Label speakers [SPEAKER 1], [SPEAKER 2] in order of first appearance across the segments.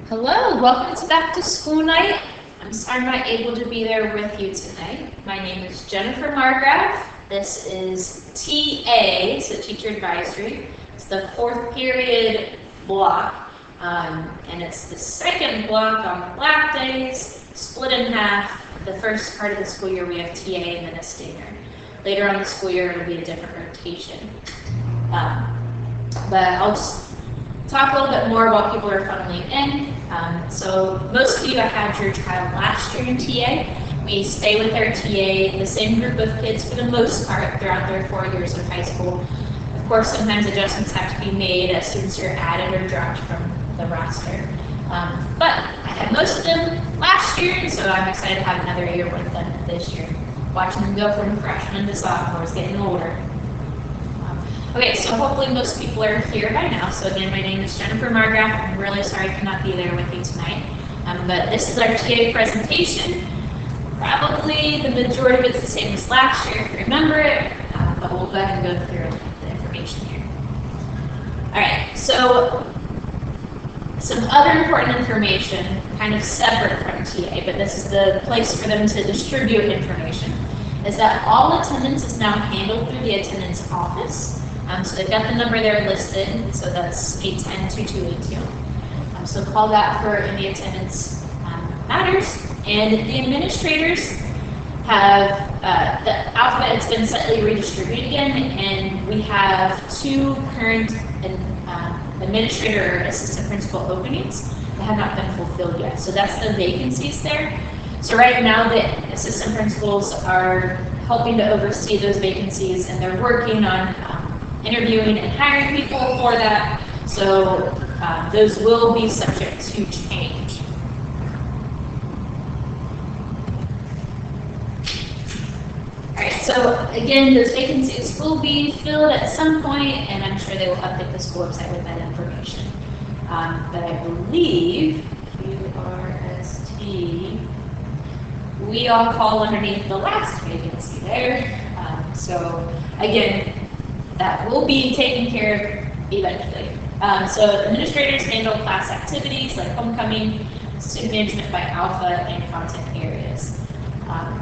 [SPEAKER 1] Hello, welcome to Back to School Night. I'm sorry I'm not able to be there with you tonight. My name is Jennifer Margraf. This is TA, so Teacher Advisory. It's the fourth period block, and it's the second block on the black days, split in half. The first part of the school year we have TA and then a stinger. Later on in the school year it'll be a different rotation. But I'll just talk a little bit more about people who are funneling in. So most of you, I had your child last year in TA. We stay with our TA, the same group of kids for the most part throughout their 4 years of high school. Of course, sometimes adjustments have to be made as students are added or dropped from the roster. But I had most of them last year, and so I'm excited to have another year with them this year. Watching them go from freshmen to sophomores, getting older. Okay, so hopefully most people are here by now. So again, my name is Jennifer Margraf. I'm really sorry I cannot be there with you tonight. But this is our TA presentation. Probably the majority of it's the same as last year, if you remember it. But we'll go ahead and go through the information here. All right, so some other important information, kind of separate from TA, but this is the place for them to distribute information, is that all attendance is now handled through the attendance office. So they've got the number there listed, so that's 810-2282. So call that for any attendance matters. And the administrators have, the alphabet has been slightly redistributed again, and we have two current administrator or assistant principal openings that have not been fulfilled yet. So that's the vacancies there. So right now the assistant principals are helping to oversee those vacancies, and they're working on interviewing and hiring people for that, so those will be subject to change. All right, so again, those vacancies will be filled at some point, and I'm sure they will update the school website with that information. But I believe QRST, we all call underneath the last vacancy there. So again, that will be taken care of eventually. So administrators handle class activities like homecoming, student management by alpha, and content areas.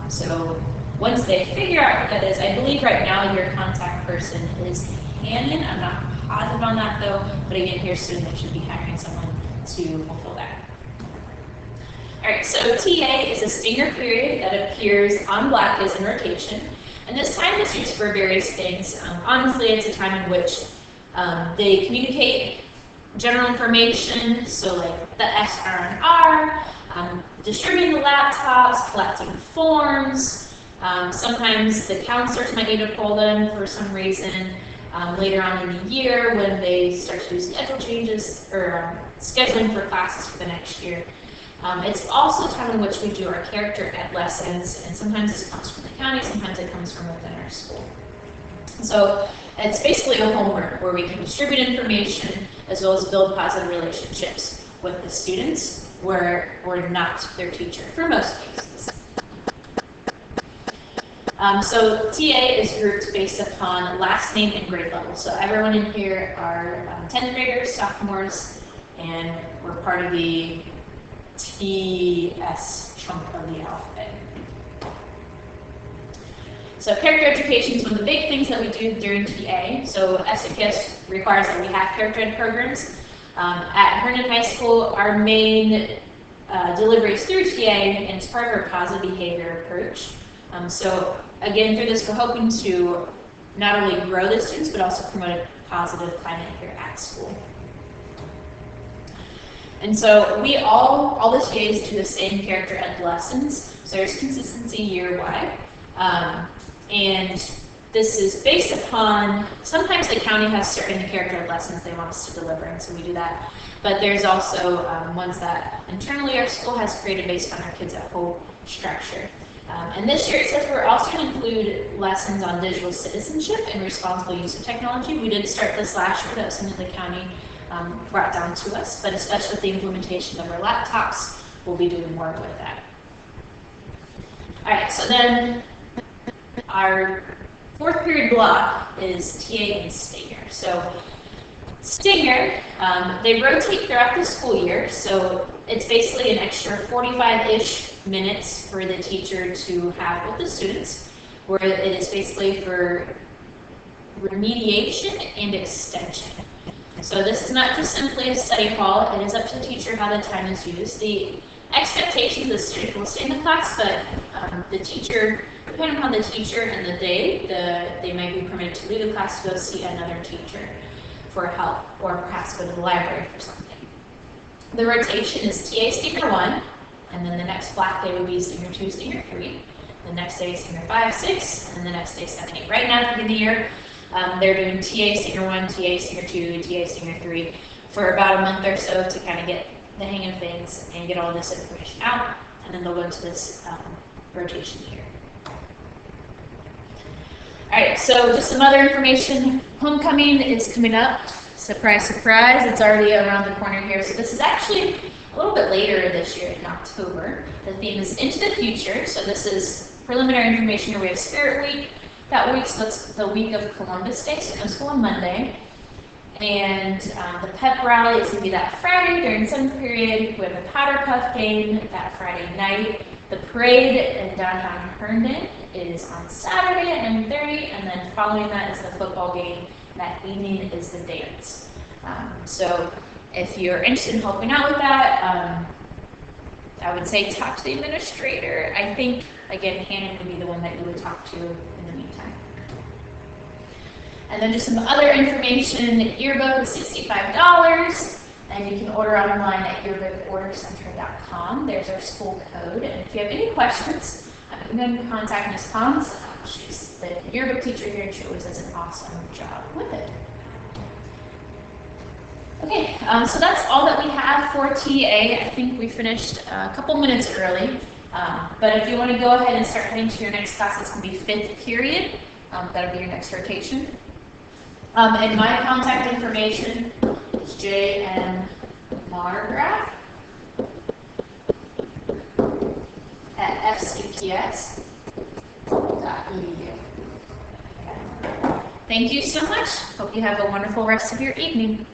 [SPEAKER 1] So once they figure out what that is, I believe right now your contact person is Hannon. I'm not positive on that though, but again, here soon they should be hiring someone to fulfill that. All right, so TA is a stinger period that appears on black days in rotation. And this time is used for various things. Honestly, it's a time in which they communicate general information, so like the SR&R, distributing the laptops, collecting forms. Sometimes the counselors might need to pull them for some reason later on in the year when they start to do schedule changes or scheduling for classes for the next year. It's also a time in which we do our character ed lessons, and sometimes this comes from the county, sometimes it comes from within our school. So it's basically a homework where we can distribute information as well as build positive relationships with the students where we're not their teacher for most cases. So TA is grouped based upon last name and grade level. So everyone in here are 10th graders, sophomores, and we're part of the TS chunk of the alphabet. So character education is one of the big things that we do during TA. So SAPS requires that we have character ed programs. At Herndon High School, our main delivery is through TA, and it's part of our positive behavior approach. So again, through this, we're hoping to not only grow the students, but also promote a positive climate here at school. And so we all the TAs do the same character ed lessons, so there's consistency year-wide. And this is based upon, sometimes the county has certain character ed lessons they want us to deliver, and so we do that. But there's also ones that internally our school has created based on our Kids at Home structure. And this year it says we're also going to include lessons on digital citizenship and responsible use of technology. We did start this last year, that was something the county brought down to us, but especially with the implementation of our laptops, we'll be doing more with that. All right, so then our fourth period block is TA and Stinger. So Stinger, they rotate throughout the school year, so it's basically an extra 45-ish minutes for the teacher to have with the students, where it is basically for remediation and extension. So this is not just simply a study hall. It is up to the teacher how the time is used. The expectation is the student will stay in the class, but the teacher, depending upon the teacher and the day, they might be permitted to leave the class to go see another teacher for help, or perhaps go to the library for something. The rotation is TA Senior 1, and then the next block day would be Senior 2, Senior 3. The next day is Senior 5, 6, and the next day 7, 8. Right now at the beginning of the year, they're doing TA Senior 1, TA Senior 2, TA Senior 3 for about a month or so to kind of get the hang of things and get all this information out, and then they'll go into this rotation year. All right, so just some other information. Homecoming is coming up. Surprise, surprise, it's already around the corner here. So this is actually a little bit later this year in October. The theme is Into the Future. So this is preliminary information here. We have Spirit Week that week, so that's the week of Columbus Day, so no school on Monday. And the pep rally is going to be that Friday during 7th period. We have the Powder Puff game that Friday night. The parade in downtown Herndon is on Saturday at 9:30, and then following that is the football game. That evening is the dance. So if you're interested in helping out with that, I would say talk to the administrator. I think, again, Hannah would be the one that you would talk to in the meantime. And then just some other information. Yearbook is $65, and you can order online at yearbookordercenter.com. There's our school code. And if you have any questions, you can contact Ms. Pons. She's the yearbook teacher here, and she always does an awesome job with it. Okay, so that's all that we have for TA. I think we finished a couple minutes early. But if you want to go ahead and start heading to your next class, it's going to be 5th period. That'll be your next rotation. And my contact information is J.M. Margraf at fcps.edu. Thank you so much. Hope you have a wonderful rest of your evening.